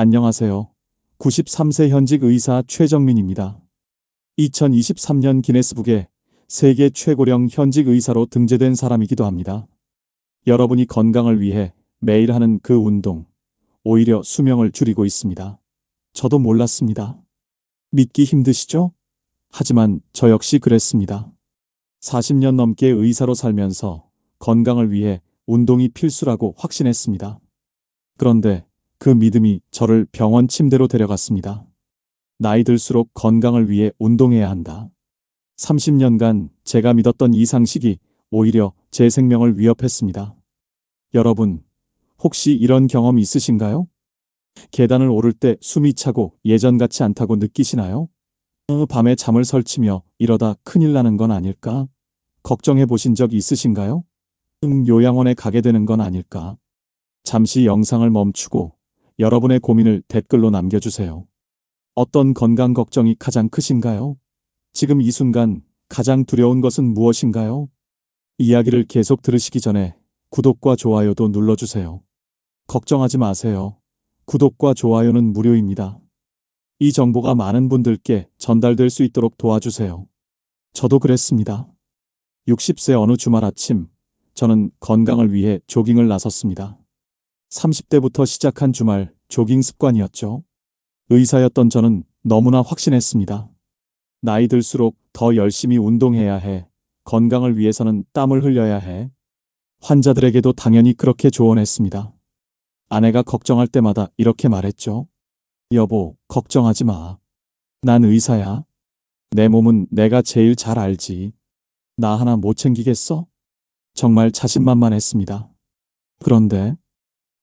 안녕하세요. 93세 현직 의사 최정민입니다. 2023년 기네스북에 세계 최고령 현직 의사로 등재된 사람이기도 합니다. 여러분이 건강을 위해 매일 하는 그 운동, 오히려 수명을 줄이고 있습니다. 저도 몰랐습니다. 믿기 힘드시죠? 하지만 저 역시 그랬습니다. 40년 넘게 의사로 살면서 건강을 위해 운동이 필수라고 확신했습니다. 그런데 그 믿음이 저를 병원 침대로 데려갔습니다. 나이 들수록 건강을 위해 운동해야 한다. 30년간 제가 믿었던 이 상식이 오히려 제 생명을 위협했습니다. 여러분, 혹시 이런 경험 있으신가요? 계단을 오를 때 숨이 차고 예전 같지 않다고 느끼시나요? 밤에 잠을 설치며 이러다 큰일 나는 건 아닐까? 걱정해 보신 적 있으신가요? 요양원에 가게 되는 건 아닐까? 잠시 영상을 멈추고 여러분의 고민을 댓글로 남겨주세요. 어떤 건강 걱정이 가장 크신가요? 지금 이 순간 가장 두려운 것은 무엇인가요? 이야기를 계속 들으시기 전에 구독과 좋아요도 눌러주세요. 걱정하지 마세요. 구독과 좋아요는 무료입니다. 이 정보가 많은 분들께 전달될 수 있도록 도와주세요. 저도 그랬습니다. 60세 어느 주말 아침, 저는 건강을 위해 조깅을 나섰습니다. 30대부터 시작한 주말 조깅 습관이었죠. 의사였던 저는 너무나 확신했습니다. 나이 들수록 더 열심히 운동해야 해. 건강을 위해서는 땀을 흘려야 해. 환자들에게도 당연히 그렇게 조언했습니다. 아내가 걱정할 때마다 이렇게 말했죠. 여보, 걱정하지 마. 난 의사야. 내 몸은 내가 제일 잘 알지. 나 하나 못 챙기겠어? 정말 자신만만했습니다. 그런데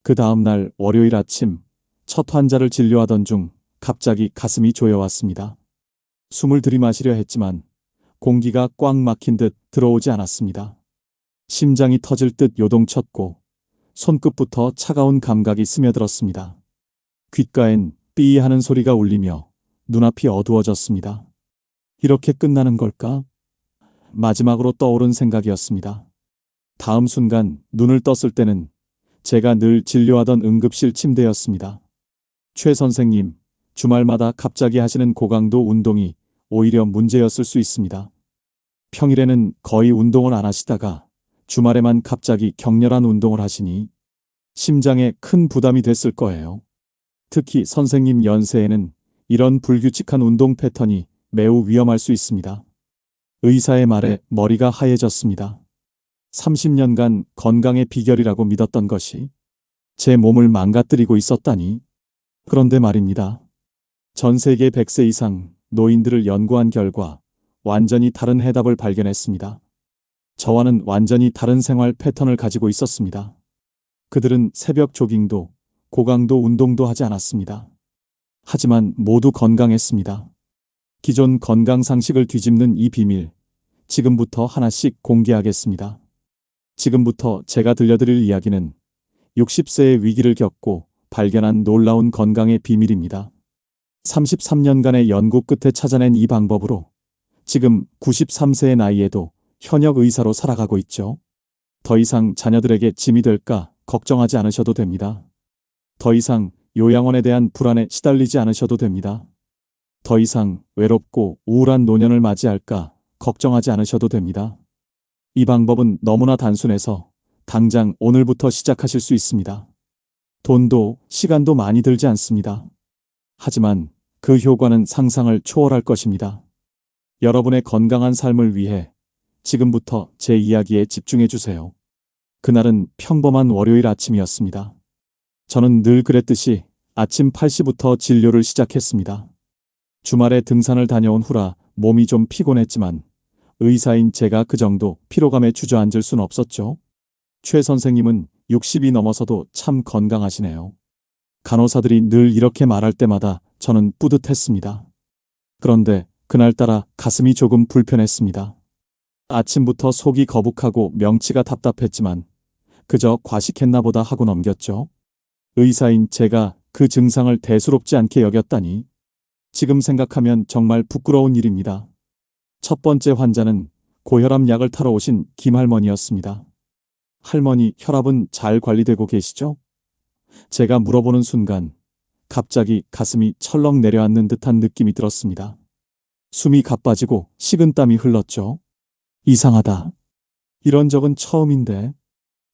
그 다음 날 월요일 아침 첫 환자를 진료하던 중 갑자기 가슴이 조여왔습니다. 숨을 들이마시려 했지만 공기가 꽉 막힌 듯 들어오지 않았습니다. 심장이 터질 듯 요동쳤고 손끝부터 차가운 감각이 스며들었습니다. 귓가엔 삐 하는 소리가 울리며 눈앞이 어두워졌습니다. 이렇게 끝나는 걸까? 마지막으로 떠오른 생각이었습니다. 다음 순간 눈을 떴을 때는 제가 늘 진료하던 응급실 침대였습니다. 최 선생님, 주말마다 갑자기 하시는 고강도 운동이 오히려 문제였을 수 있습니다. 평일에는 거의 운동을 안 하시다가 주말에만 갑자기 격렬한 운동을 하시니 심장에 큰 부담이 됐을 거예요. 특히 선생님 연세에는 이런 불규칙한 운동 패턴이 매우 위험할 수 있습니다. 의사의 말에 머리가 하얘졌습니다. 30년간 건강의 비결이라고 믿었던 것이 제 몸을 망가뜨리고 있었다니. 그런데 말입니다. 전 세계 100세 이상 노인들을 연구한 결과 완전히 다른 해답을 발견했습니다. 저와는 완전히 다른 생활 패턴을 가지고 있었습니다. 그들은 새벽 조깅도 고강도 운동도 하지 않았습니다. 하지만 모두 건강했습니다. 기존 건강 상식을 뒤집는 이 비밀, 지금부터 하나씩 공개하겠습니다. 지금부터 제가 들려드릴 이야기는 60세의 위기를 겪고 발견한 놀라운 건강의 비밀입니다. 33년간의 연구 끝에 찾아낸 이 방법으로 지금 93세의 나이에도 현역 의사로 살아가고 있죠. 더 이상 자녀들에게 짐이 될까 걱정하지 않으셔도 됩니다. 더 이상 요양원에 대한 불안에 시달리지 않으셔도 됩니다. 더 이상 외롭고 우울한 노년을 맞이할까 걱정하지 않으셔도 됩니다. 이 방법은 너무나 단순해서 당장 오늘부터 시작하실 수 있습니다. 돈도 시간도 많이 들지 않습니다. 하지만 그 효과는 상상을 초월할 것입니다. 여러분의 건강한 삶을 위해 지금부터 제 이야기에 집중해 주세요. 그날은 평범한 월요일 아침이었습니다. 저는 늘 그랬듯이 아침 8시부터 진료를 시작했습니다. 주말에 등산을 다녀온 후라 몸이 좀 피곤했지만 의사인 제가 그 정도 피로감에 주저앉을 순 없었죠. 최 선생님은 60이 넘어서도 참 건강하시네요. 간호사들이 늘 이렇게 말할 때마다 저는 뿌듯했습니다. 그런데 그날따라 가슴이 조금 불편했습니다. 아침부터 속이 거북하고 명치가 답답했지만 그저 과식했나 보다 하고 넘겼죠. 의사인 제가 그 증상을 대수롭지 않게 여겼다니. 지금 생각하면 정말 부끄러운 일입니다. 첫 번째 환자는 고혈압 약을 타러 오신 김할머니였습니다. 할머니, 혈압은 잘 관리되고 계시죠? 제가 물어보는 순간 갑자기 가슴이 철렁 내려앉는 듯한 느낌이 들었습니다. 숨이 가빠지고 식은땀이 흘렀죠. 이상하다. 이런 적은 처음인데.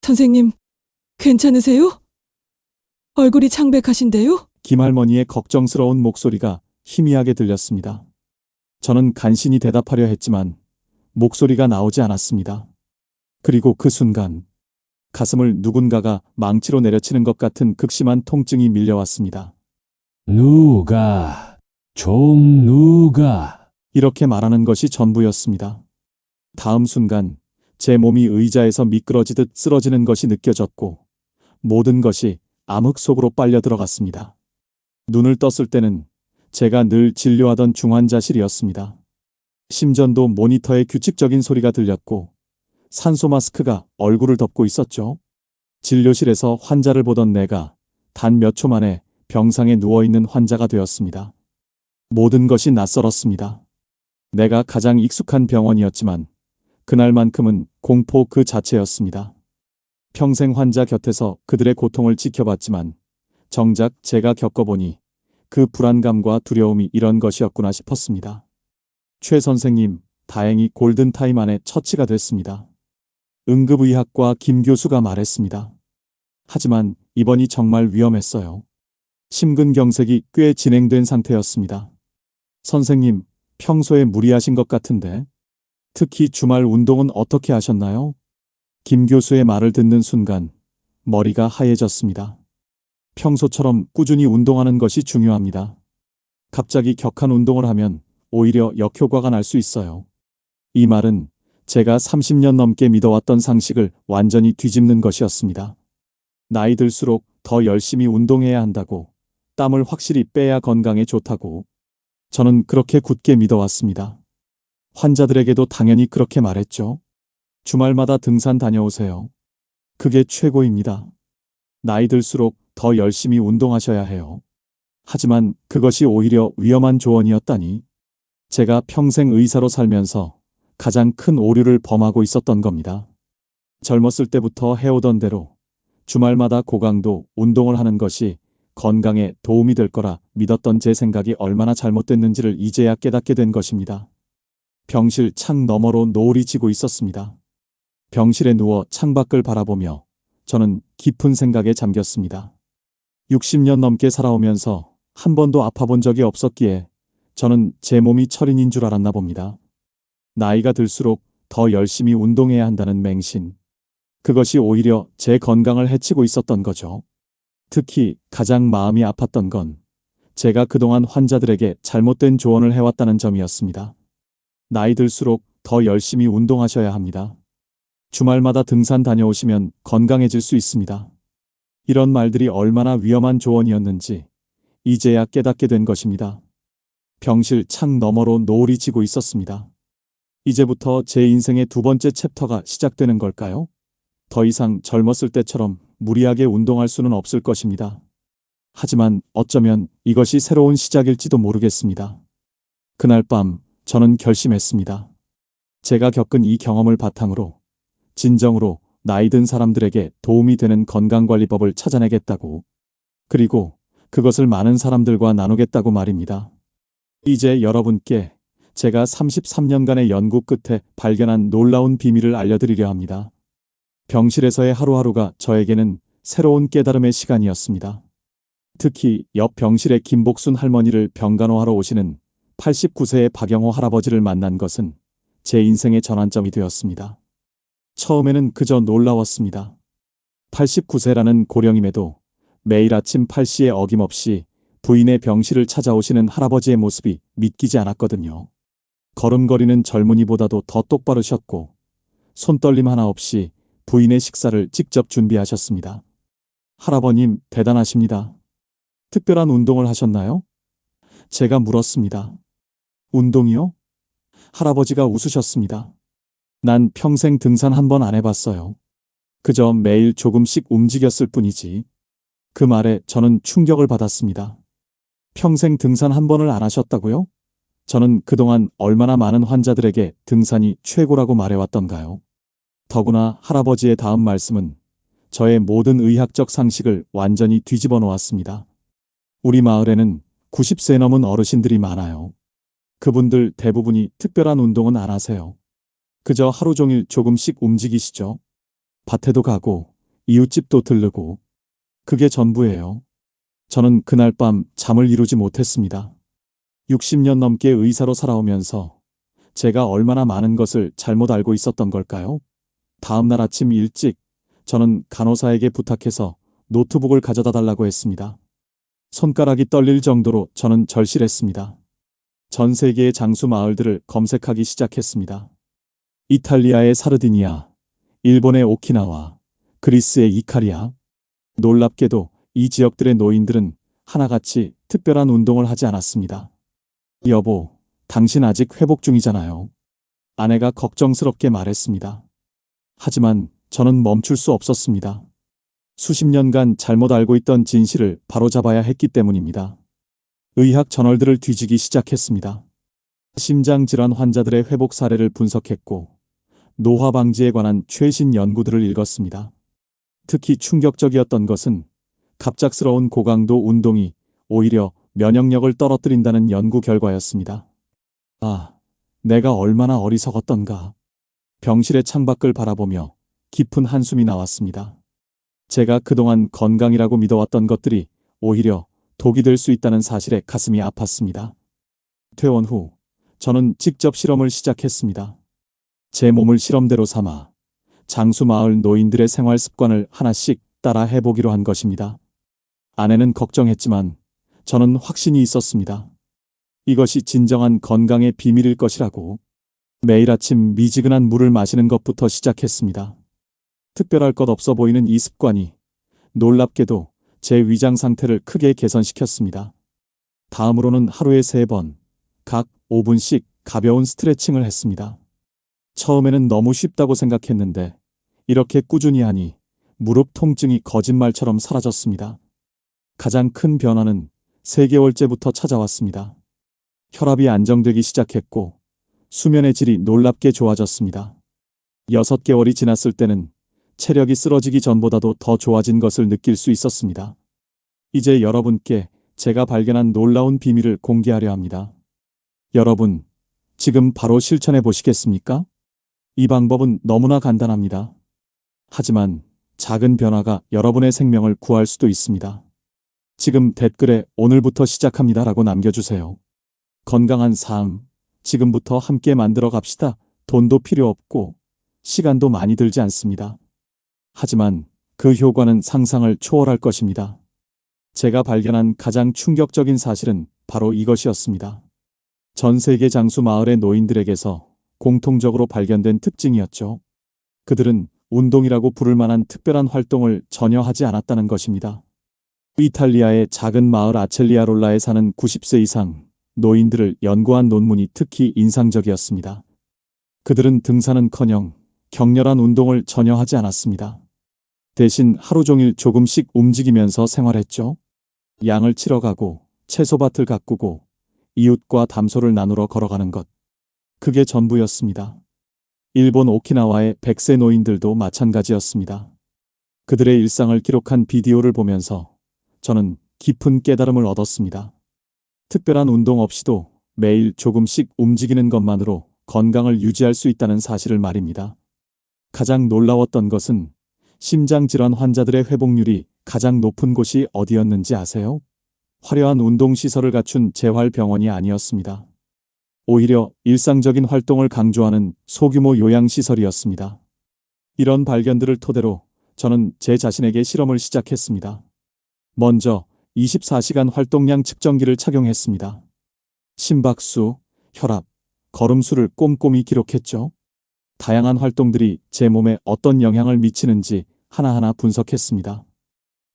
선생님, 괜찮으세요? 얼굴이 창백하신데요? 김할머니의 걱정스러운 목소리가 희미하게 들렸습니다. 저는 간신히 대답하려 했지만 목소리가 나오지 않았습니다. 그리고 그 순간 가슴을 누군가가 망치로 내려치는 것 같은 극심한 통증이 밀려왔습니다. 누가, 누가. 이렇게 말하는 것이 전부였습니다. 다음 순간 제 몸이 의자에서 미끄러지듯 쓰러지는 것이 느껴졌고 모든 것이 암흑 속으로 빨려 들어갔습니다. 눈을 떴을 때는 제가 늘 진료하던 중환자실이었습니다. 심전도 모니터의 규칙적인 소리가 들렸고 산소 마스크가 얼굴을 덮고 있었죠. 진료실에서 환자를 보던 내가 단 몇 초 만에 병상에 누워있는 환자가 되었습니다. 모든 것이 낯설었습니다. 내가 가장 익숙한 병원이었지만 그날만큼은 공포 그 자체였습니다. 평생 환자 곁에서 그들의 고통을 지켜봤지만 정작 제가 겪어보니 그 불안감과 두려움이 이런 것이었구나 싶었습니다. 최 선생님, 다행히 골든타임 안에 처치가 됐습니다. 응급의학과 김 교수가 말했습니다. 하지만 입원이 정말 위험했어요. 심근경색이 꽤 진행된 상태였습니다. 선생님, 평소에 무리하신 것 같은데 특히 주말 운동은 어떻게 하셨나요? 김 교수의 말을 듣는 순간 머리가 하얘졌습니다. 평소처럼 꾸준히 운동하는 것이 중요합니다. 갑자기 격한 운동을 하면 오히려 역효과가 날 수 있어요. 이 말은 제가 30년 넘게 믿어왔던 상식을 완전히 뒤집는 것이었습니다. 나이 들수록 더 열심히 운동해야 한다고, 땀을 확실히 빼야 건강에 좋다고. 저는 그렇게 굳게 믿어왔습니다. 환자들에게도 당연히 그렇게 말했죠. 주말마다 등산 다녀오세요. 그게 최고입니다. 나이 들수록 더 열심히 운동하셔야 해요. 하지만 그것이 오히려 위험한 조언이었다니. 제가 평생 의사로 살면서 가장 큰 오류를 범하고 있었던 겁니다. 젊었을 때부터 해오던 대로 주말마다 고강도 운동을 하는 것이 건강에 도움이 될 거라 믿었던 제 생각이 얼마나 잘못됐는지를 이제야 깨닫게 된 것입니다. 병실 창 너머로 노을이 지고 있었습니다. 병실에 누워 창밖을 바라보며 저는 깊은 생각에 잠겼습니다. 60년 넘게 살아오면서 한 번도 아파본 적이 없었기에 저는 제 몸이 철인인 줄 알았나 봅니다. 나이가 들수록 더 열심히 운동해야 한다는 맹신. 그것이 오히려 제 건강을 해치고 있었던 거죠. 특히 가장 마음이 아팠던 건 제가 그동안 환자들에게 잘못된 조언을 해왔다는 점이었습니다. 나이 들수록 더 열심히 운동하셔야 합니다. 주말마다 등산 다녀오시면 건강해질 수 있습니다. 이런 말들이 얼마나 위험한 조언이었는지 이제야 깨닫게 된 것입니다. 병실 창 너머로 노을이 지고 있었습니다. 이제부터 제 인생의 두 번째 챕터가 시작되는 걸까요? 더 이상 젊었을 때처럼 무리하게 운동할 수는 없을 것입니다. 하지만 어쩌면 이것이 새로운 시작일지도 모르겠습니다. 그날 밤 저는 결심했습니다. 제가 겪은 이 경험을 바탕으로 진정으로 나이 든 사람들에게 도움이 되는 건강관리법을 찾아내겠다고, 그리고 그것을 많은 사람들과 나누겠다고 말입니다. 이제 여러분께 제가 33년간의 연구 끝에 발견한 놀라운 비밀을 알려드리려 합니다. 병실에서의 하루하루가 저에게는 새로운 깨달음의 시간이었습니다. 특히 옆 병실의 김복순 할머니를 병간호하러 오시는 89세의 박영호 할아버지를 만난 것은 제 인생의 전환점이 되었습니다. 처음에는 그저 놀라웠습니다. 89세라는 고령임에도 매일 아침 8시에 어김없이 부인의 병실을 찾아오시는 할아버지의 모습이 믿기지 않았거든요. 걸음거리는 젊은이보다도 더 똑바르셨고 손떨림 하나 없이 부인의 식사를 직접 준비하셨습니다. 할아버님 대단하십니다. 특별한 운동을 하셨나요? 제가 물었습니다. 운동이요? 할아버지가 웃으셨습니다. 난 평생 등산 한 번 안 해봤어요. 그저 매일 조금씩 움직였을 뿐이지. 그 말에 저는 충격을 받았습니다. 평생 등산 한 번을 안 하셨다고요? 저는 그동안 얼마나 많은 환자들에게 등산이 최고라고 말해왔던가요? 더구나 할아버지의 다음 말씀은 저의 모든 의학적 상식을 완전히 뒤집어 놓았습니다. 우리 마을에는 90세 넘은 어르신들이 많아요. 그분들 대부분이 특별한 운동은 안 하세요. 그저 하루 종일 조금씩 움직이시죠. 밭에도 가고 이웃집도 들르고 그게 전부예요. 저는 그날 밤 잠을 이루지 못했습니다. 60년 넘게 의사로 살아오면서 제가 얼마나 많은 것을 잘못 알고 있었던 걸까요? 다음 날 아침 일찍 저는 간호사에게 부탁해서 노트북을 가져다 달라고 했습니다. 손가락이 떨릴 정도로 저는 절실했습니다. 전 세계의 장수 마을들을 검색하기 시작했습니다. 이탈리아의 사르디니아, 일본의 오키나와, 그리스의 이카리아. 놀랍게도 이 지역들의 노인들은 하나같이 특별한 운동을 하지 않았습니다. 여보, 당신 아직 회복 중이잖아요. 아내가 걱정스럽게 말했습니다. 하지만 저는 멈출 수 없었습니다. 수십 년간 잘못 알고 있던 진실을 바로잡아야 했기 때문입니다. 의학 저널들을 뒤지기 시작했습니다. 심장질환 환자들의 회복 사례를 분석했고 노화 방지에 관한 최신 연구들을 읽었습니다. 특히 충격적이었던 것은 갑작스러운 고강도 운동이 오히려 면역력을 떨어뜨린다는 연구 결과였습니다. 아, 내가 얼마나 어리석었던가. 병실의 창밖을 바라보며 깊은 한숨이 나왔습니다. 제가 그동안 건강이라고 믿어왔던 것들이 오히려 독이 될 수 있다는 사실에 가슴이 아팠습니다. 퇴원 후 저는 직접 실험을 시작했습니다. 제 몸을 실험대로 삼아 장수 마을 노인들의 생활 습관을 하나씩 따라 해보기로 한 것입니다. 아내는 걱정했지만 저는 확신이 있었습니다. 이것이 진정한 건강의 비밀일 것이라고. 매일 아침 미지근한 물을 마시는 것부터 시작했습니다. 특별할 것 없어 보이는 이 습관이 놀랍게도 제 위장 상태를 크게 개선시켰습니다. 다음으로는 하루에 3번, 각 5분씩 가벼운 스트레칭을 했습니다. 처음에는 너무 쉽다고 생각했는데 이렇게 꾸준히 하니 무릎 통증이 거짓말처럼 사라졌습니다. 가장 큰 변화는 3개월째부터 찾아왔습니다. 혈압이 안정되기 시작했고 수면의 질이 놀랍게 좋아졌습니다. 6개월이 지났을 때는 체력이 쓰러지기 전보다도 더 좋아진 것을 느낄 수 있었습니다. 이제 여러분께 제가 발견한 놀라운 비밀을 공개하려 합니다. 여러분, 지금 바로 실천해 보시겠습니까? 이 방법은 너무나 간단합니다. 하지만 작은 변화가 여러분의 생명을 구할 수도 있습니다. 지금 댓글에 오늘부터 시작합니다라고 남겨주세요. 건강한 삶, 지금부터 함께 만들어 갑시다. 돈도 필요 없고 시간도 많이 들지 않습니다. 하지만 그 효과는 상상을 초월할 것입니다. 제가 발견한 가장 충격적인 사실은 바로 이것이었습니다. 전 세계 장수 마을의 노인들에게서 공통적으로 발견된 특징이었죠. 그들은 운동이라고 부를 만한 특별한 활동을 전혀 하지 않았다는 것입니다. 이탈리아의 작은 마을 아첼리아롤라에 사는 90세 이상 노인들을 연구한 논문이 특히 인상적이었습니다. 그들은 등산은커녕 격렬한 운동을 전혀 하지 않았습니다. 대신 하루 종일 조금씩 움직이면서 생활했죠. 양을 치러 가고 채소밭을 가꾸고 이웃과 담소를 나누러 걸어가는 것. 그게 전부였습니다. 일본 오키나와의 100세 노인들도 마찬가지였습니다. 그들의 일상을 기록한 비디오를 보면서 저는 깊은 깨달음을 얻었습니다. 특별한 운동 없이도 매일 조금씩 움직이는 것만으로 건강을 유지할 수 있다는 사실을 말입니다. 가장 놀라웠던 것은 심장질환 환자들의 회복률이 가장 높은 곳이 어디였는지 아세요? 화려한 운동시설을 갖춘 재활병원이 아니었습니다. 오히려 일상적인 활동을 강조하는 소규모 요양시설이었습니다. 이런 발견들을 토대로 저는 제 자신에게 실험을 시작했습니다. 먼저 24시간 활동량 측정기를 착용했습니다. 심박수, 혈압, 걸음수를 꼼꼼히 기록했죠. 다양한 활동들이 제 몸에 어떤 영향을 미치는지 하나하나 분석했습니다.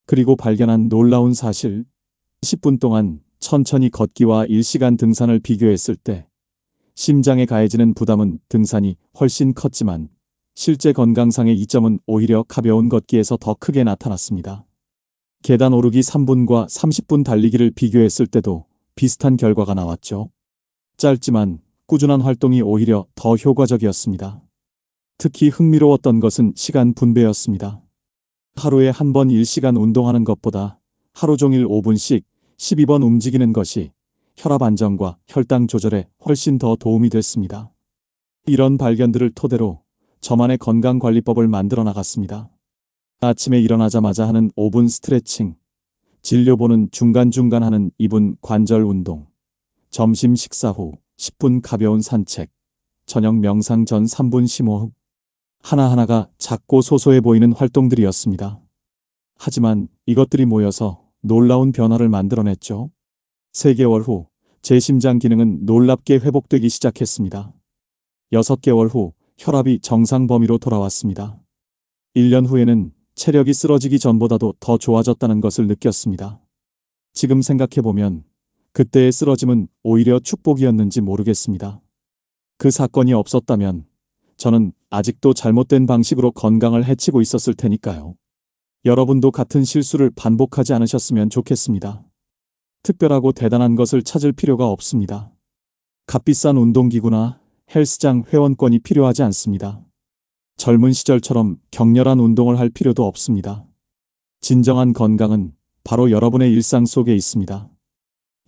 그리고 발견한 놀라운 사실, 10분 동안 천천히 걷기와 1시간 등산을 비교했을 때 심장에 가해지는 부담은 등산이 훨씬 컸지만 실제 건강상의 이점은 오히려 가벼운 걷기에서 더 크게 나타났습니다. 계단 오르기 3분과 30분 달리기를 비교했을 때도 비슷한 결과가 나왔죠. 짧지만 꾸준한 활동이 오히려 더 효과적이었습니다. 특히 흥미로웠던 것은 시간 분배였습니다. 하루에 한 번 1시간 운동하는 것보다 하루 종일 5분씩 12번 움직이는 것이 혈압 안정과 혈당 조절에 훨씬 더 도움이 됐습니다. 이런 발견들을 토대로 저만의 건강관리법을 만들어 나갔습니다. 아침에 일어나자마자 하는 5분 스트레칭, 진료보는 중간중간 하는 2분 관절 운동, 점심 식사 후 10분 가벼운 산책, 저녁 명상 전 3분 심호흡. 하나하나가 작고 소소해 보이는 활동들이었습니다. 하지만 이것들이 모여서 놀라운 변화를 만들어냈죠. 3개월 후 제 심장 기능은 놀랍게 회복되기 시작했습니다. 6개월 후 혈압이 정상 범위로 돌아왔습니다. 1년 후에는 체력이 쓰러지기 전보다도 더 좋아졌다는 것을 느꼈습니다. 지금 생각해보면 그때의 쓰러짐은 오히려 축복이었는지 모르겠습니다. 그 사건이 없었다면 저는 아직도 잘못된 방식으로 건강을 해치고 있었을 테니까요. 여러분도 같은 실수를 반복하지 않으셨으면 좋겠습니다. 특별하고 대단한 것을 찾을 필요가 없습니다. 값비싼 운동기구나 헬스장 회원권이 필요하지 않습니다. 젊은 시절처럼 격렬한 운동을 할 필요도 없습니다. 진정한 건강은 바로 여러분의 일상 속에 있습니다.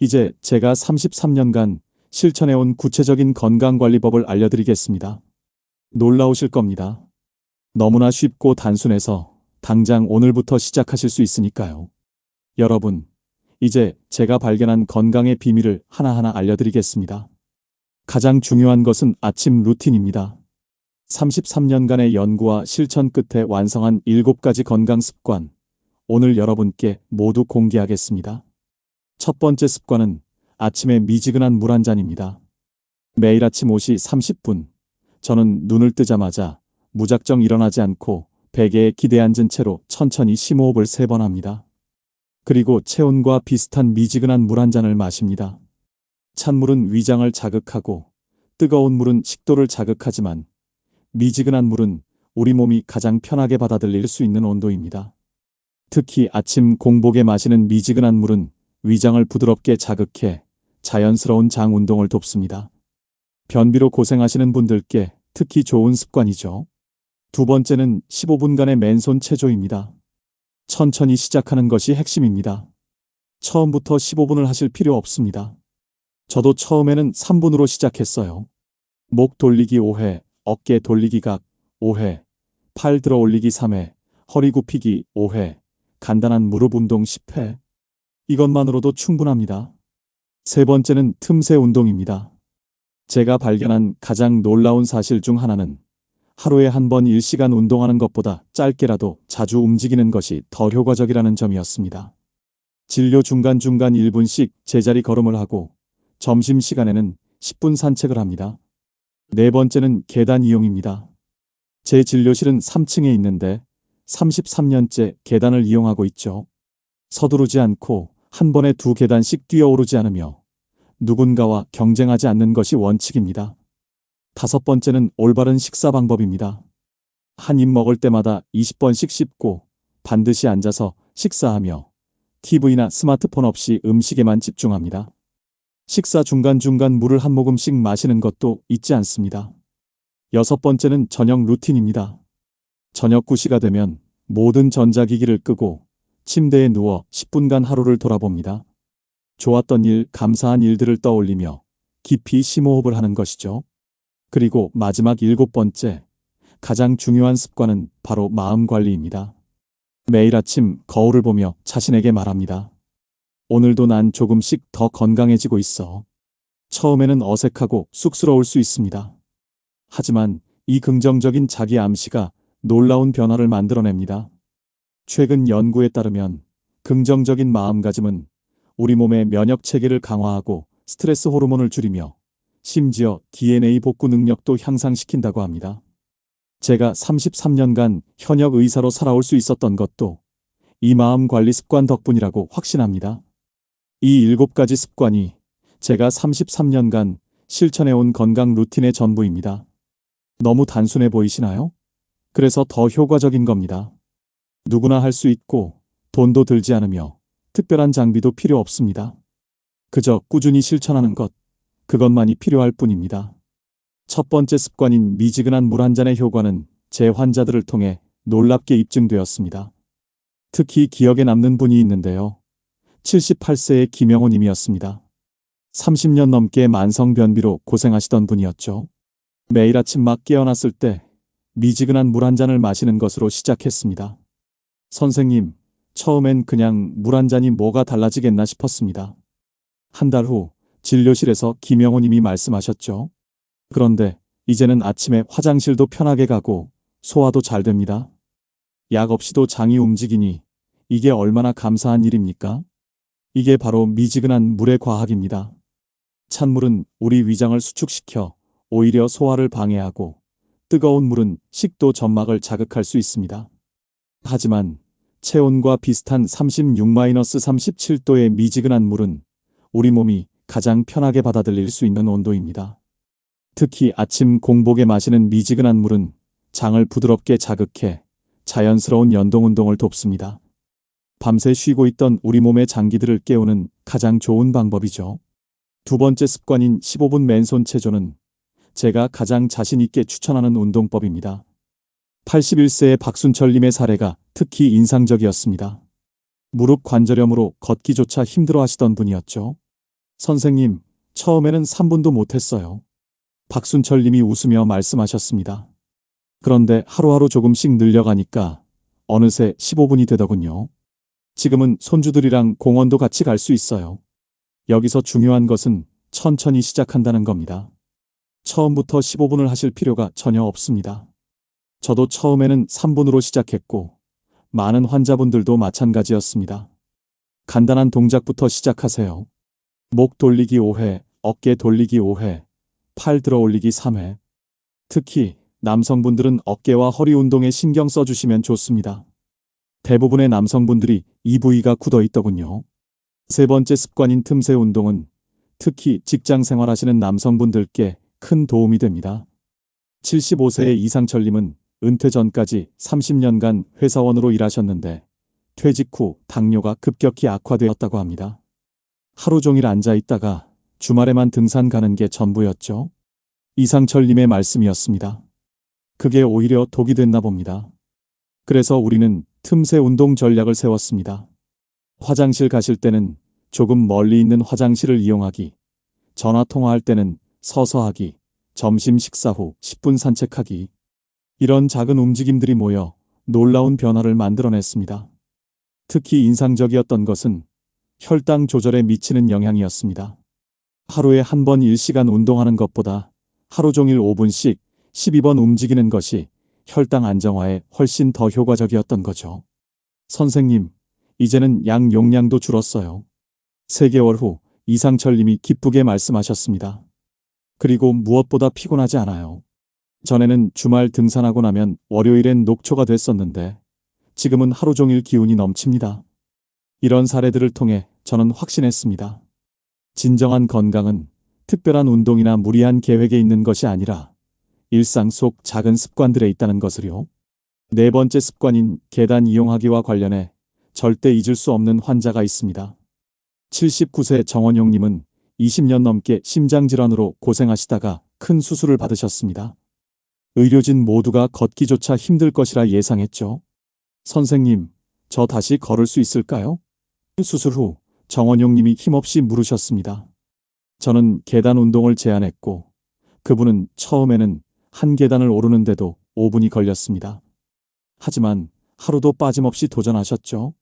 이제 제가 33년간 실천해온 구체적인 건강관리법을 알려드리겠습니다. 놀라우실 겁니다. 너무나 쉽고 단순해서 당장 오늘부터 시작하실 수 있으니까요. 여러분, 이제 제가 발견한 건강의 비밀을 하나하나 알려드리겠습니다. 가장 중요한 것은 아침 루틴입니다. 33년간의 연구와 실천 끝에 완성한 7가지 건강 습관, 오늘 여러분께 모두 공개하겠습니다. 첫 번째 습관은 아침에 미지근한 물 한 잔입니다. 매일 아침 5시 30분, 저는 눈을 뜨자마자 무작정 일어나지 않고 베개에 기대 앉은 채로 천천히 심호흡을 3번 합니다. 그리고 체온과 비슷한 미지근한 물 한 잔을 마십니다. 찬물은 위장을 자극하고 뜨거운 물은 식도를 자극하지만 미지근한 물은 우리 몸이 가장 편하게 받아들일 수 있는 온도입니다. 특히 아침 공복에 마시는 미지근한 물은 위장을 부드럽게 자극해 자연스러운 장 운동을 돕습니다. 변비로 고생하시는 분들께 특히 좋은 습관이죠. 두 번째는 15분간의 맨손 체조입니다. 천천히 시작하는 것이 핵심입니다. 처음부터 15분을 하실 필요 없습니다. 저도 처음에는 3분으로 시작했어요. 목 돌리기 5회, 어깨 돌리기 각 5회, 팔 들어 올리기 3회, 허리 굽히기 5회, 간단한 무릎 운동 10회. 이것만으로도 충분합니다. 세 번째는 틈새 운동입니다. 제가 발견한 가장 놀라운 사실 중 하나는 하루에 한 번 1시간 운동하는 것보다 짧게라도 자주 움직이는 것이 더 효과적이라는 점이었습니다. 진료 중간중간 1분씩 제자리 걸음을 하고 점심시간에는 10분 산책을 합니다. 네 번째는 계단 이용입니다. 제 진료실은 3층에 있는데 33년째 계단을 이용하고 있죠. 서두르지 않고 한 번에 2계단씩 뛰어오르지 않으며 누군가와 경쟁하지 않는 것이 원칙입니다. 다섯 번째는 올바른 식사 방법입니다. 한 입 먹을 때마다 20번씩 씹고 반드시 앉아서 식사하며 TV나 스마트폰 없이 음식에만 집중합니다. 식사 중간중간 물을 한 모금씩 마시는 것도 잊지 않습니다. 여섯 번째는 저녁 루틴입니다. 저녁 9시가 되면 모든 전자기기를 끄고 침대에 누워 10분간 하루를 돌아봅니다. 좋았던 일, 감사한 일들을 떠올리며 깊이 심호흡을 하는 것이죠. 그리고 마지막 7번째, 가장 중요한 습관은 바로 마음 관리입니다. 매일 아침 거울을 보며 자신에게 말합니다. 오늘도 난 조금씩 더 건강해지고 있어. 처음에는 어색하고 쑥스러울 수 있습니다. 하지만 이 긍정적인 자기 암시가 놀라운 변화를 만들어냅니다. 최근 연구에 따르면 긍정적인 마음가짐은 우리 몸의 면역 체계를 강화하고 스트레스 호르몬을 줄이며 심지어 DNA 복구 능력도 향상시킨다고 합니다. 제가 33년간 현역 의사로 살아올 수 있었던 것도 이 마음 관리 습관 덕분이라고 확신합니다. 이 7가지 습관이 제가 33년간 실천해온 건강 루틴의 전부입니다. 너무 단순해 보이시나요? 그래서 더 효과적인 겁니다. 누구나 할 수 있고 돈도 들지 않으며 특별한 장비도 필요 없습니다. 그저 꾸준히 실천하는 것, 그것만이 필요할 뿐입니다. 첫 번째 습관인 미지근한 물 한 잔의 효과는 제 환자들을 통해 놀랍게 입증되었습니다. 특히 기억에 남는 분이 있는데요. 78세의 김영호님이었습니다. 30년 넘게 만성변비로 고생하시던 분이었죠. 매일 아침 막 깨어났을 때 미지근한 물 한 잔을 마시는 것으로 시작했습니다. 선생님, 처음엔 그냥 물 한 잔이 뭐가 달라지겠나 싶었습니다. 한 달 후 진료실에서 김영호님이 말씀하셨죠. 그런데 이제는 아침에 화장실도 편하게 가고 소화도 잘 됩니다. 약 없이도 장이 움직이니 이게 얼마나 감사한 일입니까? 이게 바로 미지근한 물의 과학입니다. 찬물은 우리 위장을 수축시켜 오히려 소화를 방해하고 뜨거운 물은 식도 점막을 자극할 수 있습니다. 하지만 체온과 비슷한 36-37도의 미지근한 물은 우리 몸이 가장 편하게 받아들일 수 있는 온도입니다. 특히 아침 공복에 마시는 미지근한 물은 장을 부드럽게 자극해 자연스러운 연동운동을 돕습니다. 밤새 쉬고 있던 우리 몸의 장기들을 깨우는 가장 좋은 방법이죠. 두 번째 습관인 15분 맨손 체조는 제가 가장 자신 있게 추천하는 운동법입니다. 81세의 박순철님의 사례가 특히 인상적이었습니다. 무릎 관절염으로 걷기조차 힘들어 하시던 분이었죠. 선생님, 처음에는 3분도 못했어요. 박순철님이 웃으며 말씀하셨습니다. 그런데 하루하루 조금씩 늘려가니까 어느새 15분이 되더군요. 지금은 손주들이랑 공원도 같이 갈 수 있어요. 여기서 중요한 것은 천천히 시작한다는 겁니다. 처음부터 15분을 하실 필요가 전혀 없습니다. 저도 처음에는 3분으로 시작했고 많은 환자분들도 마찬가지였습니다. 간단한 동작부터 시작하세요. 목 돌리기 5회, 어깨 돌리기 5회, 팔 들어 올리기 3회. 특히 남성분들은 어깨와 허리 운동에 신경 써주시면 좋습니다. 대부분의 남성분들이 이 부위가 굳어 있더군요. 세 번째 습관인 틈새 운동은 특히 직장 생활하시는 남성분들께 큰 도움이 됩니다. 75세의 이상철님은 은퇴 전까지 30년간 회사원으로 일하셨는데 퇴직 후 당뇨가 급격히 악화되었다고 합니다. 하루 종일 앉아 있다가 주말에만 등산 가는 게 전부였죠. 이상철님의 말씀이었습니다. 그게 오히려 독이 됐나 봅니다. 그래서 우리는 틈새 운동 전략을 세웠습니다. 화장실 가실 때는 조금 멀리 있는 화장실을 이용하기, 전화 통화할 때는 서서 하기, 점심 식사 후 10분 산책하기. 이런 작은 움직임들이 모여 놀라운 변화를 만들어냈습니다. 특히 인상적이었던 것은 혈당 조절에 미치는 영향이었습니다. 하루에 한 번 1시간 운동하는 것보다 하루 종일 5분씩 12번 움직이는 것이 혈당 안정화에 훨씬 더 효과적이었던 거죠. 선생님, 이제는 약 용량도 줄었어요. 3개월 후 이상철님이 기쁘게 말씀하셨습니다. 그리고 무엇보다 피곤하지 않아요. 전에는 주말 등산하고 나면 월요일엔 녹초가 됐었는데 지금은 하루 종일 기운이 넘칩니다. 이런 사례들을 통해 저는 확신했습니다. 진정한 건강은 특별한 운동이나 무리한 계획에 있는 것이 아니라 일상 속 작은 습관들에 있다는 것을요. 네 번째 습관인 계단 이용하기와 관련해 절대 잊을 수 없는 환자가 있습니다. 79세 정원용님은 20년 넘게 심장질환으로 고생하시다가 큰 수술을 받으셨습니다. 의료진 모두가 걷기조차 힘들 것이라 예상했죠. 선생님, 저 다시 걸을 수 있을까요? 수술 후 정원용님이 힘없이 물으셨습니다. 저는 계단 운동을 제안했고 그분은 처음에는 한 계단을 오르는데도 5분이 걸렸습니다. 하지만 하루도 빠짐없이 도전하셨죠.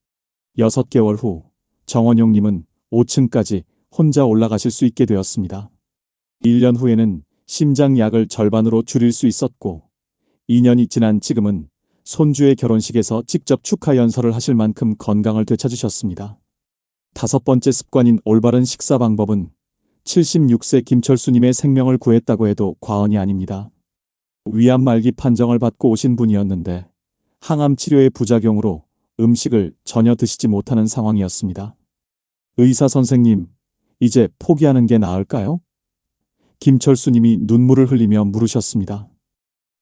6개월 후 정원용님은 5층까지 혼자 올라가실 수 있게 되었습니다. 1년 후에는 심장약을 절반으로 줄일 수 있었고 2년이 지난 지금은 손주의 결혼식에서 직접 축하 연설을 하실 만큼 건강을 되찾으셨습니다. 5번째 습관인 올바른 식사 방법은 76세 김철수님의 생명을 구했다고 해도 과언이 아닙니다. 위암 말기 판정을 받고 오신 분이었는데 항암 치료의 부작용으로 음식을 전혀 드시지 못하는 상황이었습니다. 의사 선생님, 이제 포기하는 게 나을까요? 김철수님이 눈물을 흘리며 물으셨습니다.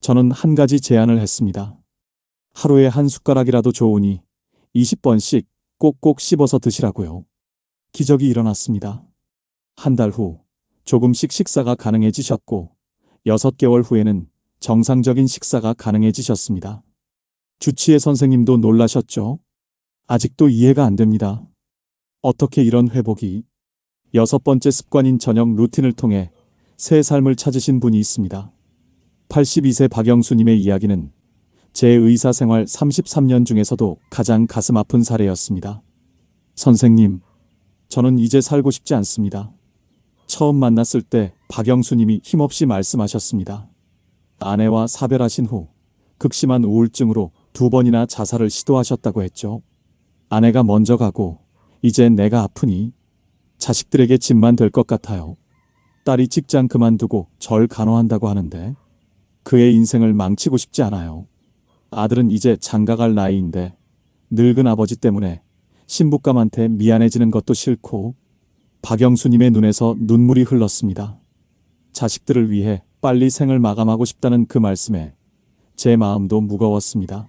저는 한 가지 제안을 했습니다. 하루에 한 숟가락이라도 좋으니 20번씩 꼭꼭 씹어서 드시라고요. 기적이 일어났습니다. 한 달 후 조금씩 식사가 가능해지셨고 6개월 후에는 정상적인 식사가 가능해지셨습니다. 주치의 선생님도 놀라셨죠? 아직도 이해가 안 됩니다. 어떻게 이런 회복이? 여섯 번째 습관인 저녁 루틴을 통해 새 삶을 찾으신 분이 있습니다. 82세 박영수님의 이야기는 제 의사생활 33년 중에서도 가장 가슴 아픈 사례였습니다. 선생님, 저는 이제 살고 싶지 않습니다. 처음 만났을 때 박영수님이 힘없이 말씀하셨습니다. 아내와 사별하신 후 극심한 우울증으로 2번이나 자살을 시도하셨다고 했죠. 아내가 먼저 가고 이제 내가 아프니 자식들에게 짐만 될 것 같아요. 딸이 직장 그만두고 절 간호한다고 하는데 그의 인생을 망치고 싶지 않아요. 아들은 이제 장가갈 나이인데 늙은 아버지 때문에 신부감한테 미안해지는 것도 싫고 박영수님의 눈에서 눈물이 흘렀습니다. 자식들을 위해 빨리 생을 마감하고 싶다는 그 말씀에 제 마음도 무거웠습니다.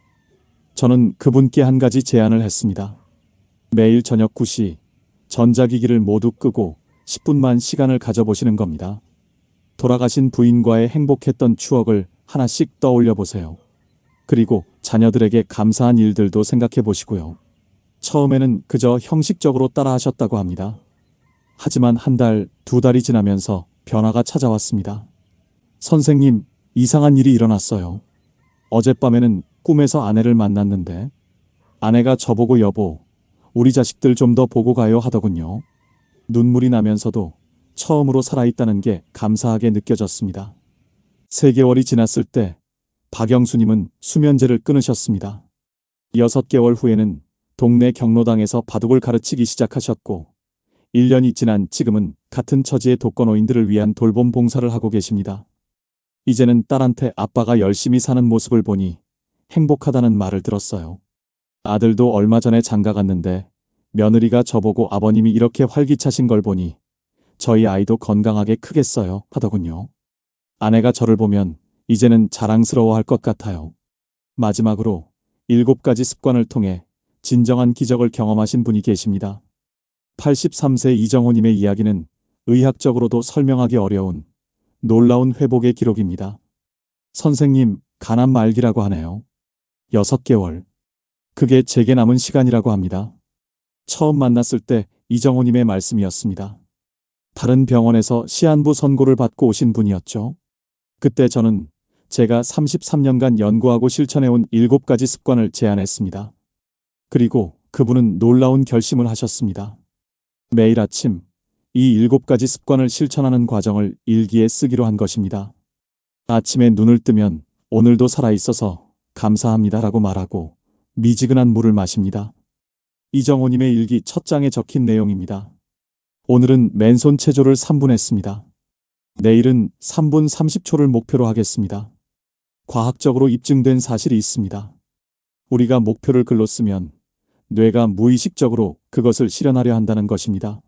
저는 그분께 한 가지 제안을 했습니다. 매일 저녁 9시 전자기기를 모두 끄고 10분만 시간을 가져보시는 겁니다. 돌아가신 부인과의 행복했던 추억을 하나씩 떠올려 보세요. 그리고 자녀들에게 감사한 일들도 생각해 보시고요. 처음에는 그저 형식적으로 따라 하셨다고 합니다. 하지만 한 달, 2달이 지나면서 변화가 찾아왔습니다. 선생님, 이상한 일이 일어났어요. 어젯밤에는 꿈에서 아내를 만났는데 아내가 저보고 여보, 우리 자식들 좀 더 보고 가요 하더군요. 눈물이 나면서도 처음으로 살아있다는 게 감사하게 느껴졌습니다. 3개월이 지났을 때 박영수님은 수면제를 끊으셨습니다. 6개월 후에는 동네 경로당에서 바둑을 가르치기 시작하셨고 1년이 지난 지금은 같은 처지의 독거노인들을 위한 돌봄 봉사를 하고 계십니다. 이제는 딸한테 아빠가 열심히 사는 모습을 보니 행복하다는 말을 들었어요. 아들도 얼마 전에 장가 갔는데 며느리가 저보고 아버님이 이렇게 활기차신 걸 보니 저희 아이도 건강하게 크겠어요 하더군요. 아내가 저를 보면 이제는 자랑스러워할 것 같아요. 마지막으로 7가지 습관을 통해 진정한 기적을 경험하신 분이 계십니다. 83세 이정호님의 이야기는 의학적으로도 설명하기 어려운 놀라운 회복의 기록입니다. 선생님, 간암 말기라고 하네요. 6개월. 그게 제게 남은 시간이라고 합니다. 처음 만났을 때 이정호님의 말씀이었습니다. 다른 병원에서 시한부 선고를 받고 오신 분이었죠. 그때 저는 제가 33년간 연구하고 실천해온 7가지 습관을 제안했습니다. 그리고 그분은 놀라운 결심을 하셨습니다. 매일 아침 이 7가지 습관을 실천하는 과정을 일기에 쓰기로 한 것입니다. 아침에 눈을 뜨면 오늘도 살아있어서 감사합니다라고 말하고 미지근한 물을 마십니다. 이정호님의 일기 첫 장에 적힌 내용입니다. 오늘은 맨손 체조를 3분 했습니다. 내일은 3분 30초를 목표로 하겠습니다. 과학적으로 입증된 사실이 있습니다. 우리가 목표를 글로 쓰면 뇌가 무의식적으로 그것을 실현하려 한다는 것입니다.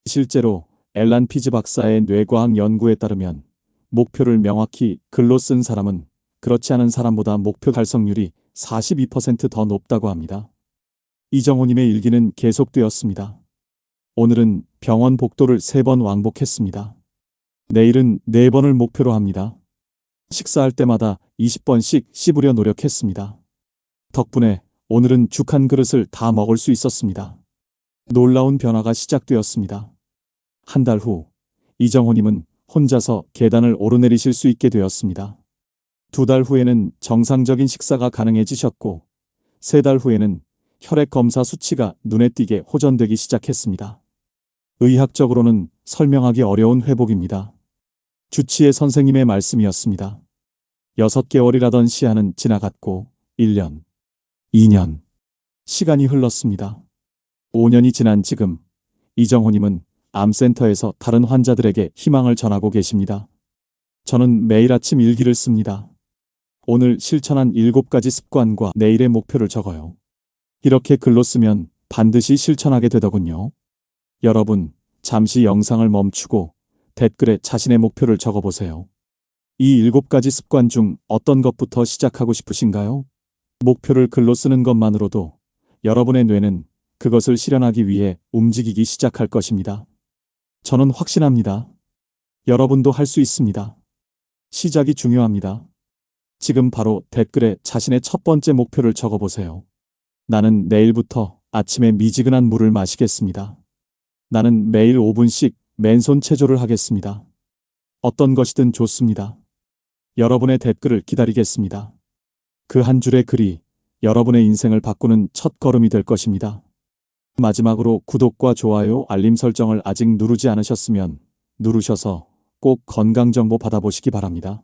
실제로 앨런 피즈 박사의 뇌과학 연구에 따르면 목표를 명확히 글로 쓴 사람은 그렇지 않은 사람보다 목표 달성률이 42% 더 높다고 합니다. 이정호님의 일기는 계속되었습니다. 오늘은 병원 복도를 3번 왕복했습니다. 내일은 4번을 목표로 합니다. 식사할 때마다 20번씩 씹으려 노력했습니다. 덕분에 오늘은 죽 한 그릇을 다 먹을 수 있었습니다. 놀라운 변화가 시작되었습니다. 한 달 후, 이정호님은 혼자서 계단을 오르내리실 수 있게 되었습니다. 2달 후에는 정상적인 식사가 가능해지셨고, 3달 후에는 혈액 검사 수치가 눈에 띄게 호전되기 시작했습니다. 의학적으로는 설명하기 어려운 회복입니다. 주치의 선생님의 말씀이었습니다. 6개월이라던 시한은 지나갔고 1년, 2년, 시간이 흘렀습니다. 5년이 지난 지금 이정호님은 암센터에서 다른 환자들에게 희망을 전하고 계십니다. 저는 매일 아침 일기를 씁니다. 오늘 실천한 7가지 습관과 내일의 목표를 적어요. 이렇게 글로 쓰면 반드시 실천하게 되더군요. 여러분, 잠시 영상을 멈추고 댓글에 자신의 목표를 적어보세요. 이 7가지 습관 중 어떤 것부터 시작하고 싶으신가요? 목표를 글로 쓰는 것만으로도 여러분의 뇌는 그것을 실현하기 위해 움직이기 시작할 것입니다. 저는 확신합니다. 여러분도 할 수 있습니다. 시작이 중요합니다. 지금 바로 댓글에 자신의 첫 번째 목표를 적어보세요. 나는 내일부터 아침에 미지근한 물을 마시겠습니다. 나는 매일 5분씩 맨손 체조를 하겠습니다. 어떤 것이든 좋습니다. 여러분의 댓글을 기다리겠습니다. 그 한 줄의 글이 여러분의 인생을 바꾸는 첫 걸음이 될 것입니다. 마지막으로 구독과 좋아요, 알림 설정을 아직 누르지 않으셨으면 누르셔서 꼭 건강 정보 받아보시기 바랍니다.